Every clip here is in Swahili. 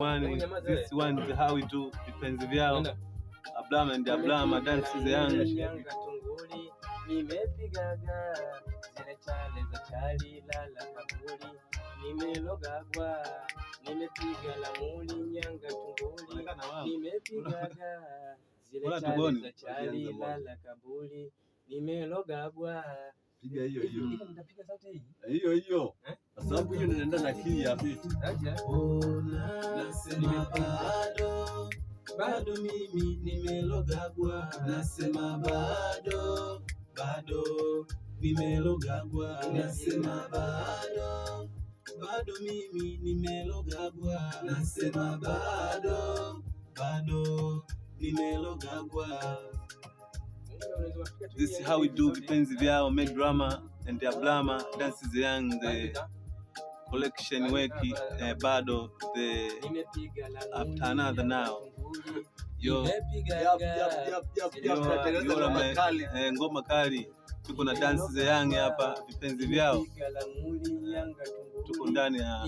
This one is how we do vipenzi vyao Ablama and Ablama dances yangu nimepigaga zile chale za chali lala kaburi nimelogagwa nimepiga la muli nyanga tunguli nimepigaga zile chale za chali lala kaburi nimelogagwa. Piga hiyo hiyo. Nitapiga sauti hiyo hiyo. Kwa sababu hiyo inaenda na key ya beat. Nasema bado mimi nimelogagwa. Nasema bado nimelogagwa. Nasema bado mimi nimelogagwa. Nasema bado nimelogagwa. This is how we do vipenzi vyao Medrama and Ablama dances young the collection weki bado the after another now yo ngoma kali tuko na dances young hapa vipenzi vyao tuko ndani ya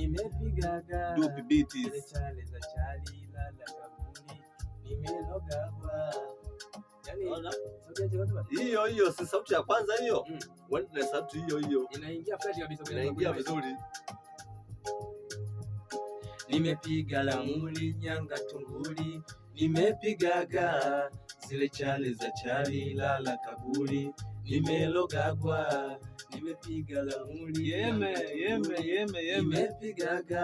Dupi Beats hiyo hiyo si sauti ya kwanza hiyo. Wende sauti hiyo hiyo. Inaingia flat kabisa. Inaingia vizuri. Nimepiga la muli nyanga tunguli. Nimepigaga zile chale za chali lala kaburi. Nimelogagwa. Nimepiga la muli yeme. Nimepigaga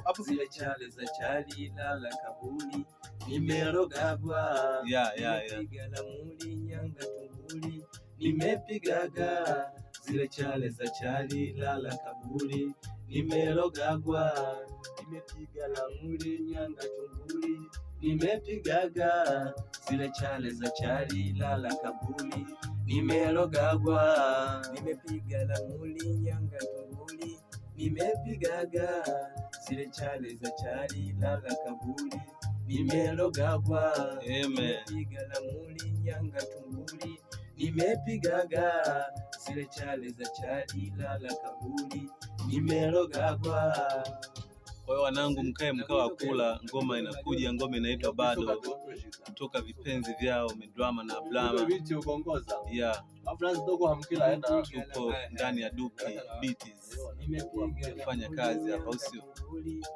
hapo zile chale za chali lala kaburi. Nimelogagwa. Nimepiga la muli nyanga tunguli. Nimepigaga zile chale za chali lala kaburi. Nimelogagwa. Nimepiga la muli nyanga tunguli. Nimepigaga zile chale za chali lala kaburi. Nimelogagwa. Nimepiga la muli nyanga tunguli. Nimepigaga zile chale za chali lala kaburi. Nimelogagwa. Nimepiga la muli nyanga tunguli. Nimepigaga zile chale za chali lala kaburi. Nimelogagwa. Kwa hiyo wanangu, mkae mkao wa kula, ngoma inakuja, ngoma inaitwa bado kutoka vipenzi vyao Medrama na Ablama. Yeah. Tupo ndani ya Dupi Beats. Tunafanya kazi hapa usio.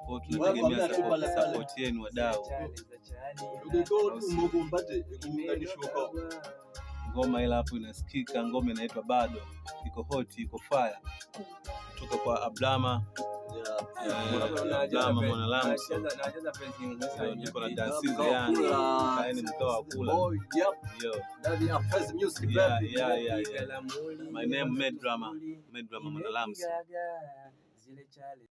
Kwa tunategemea support yenu wadau. Ngoma ile hapo inasikika, ngoma inaitwa bado. Iko hot, iko fire. Kutoka kwa Ablama. Ablama Mwanalambo niko na dances yangu kaeni mkao wa kula. My name Medrama Mwanalambo.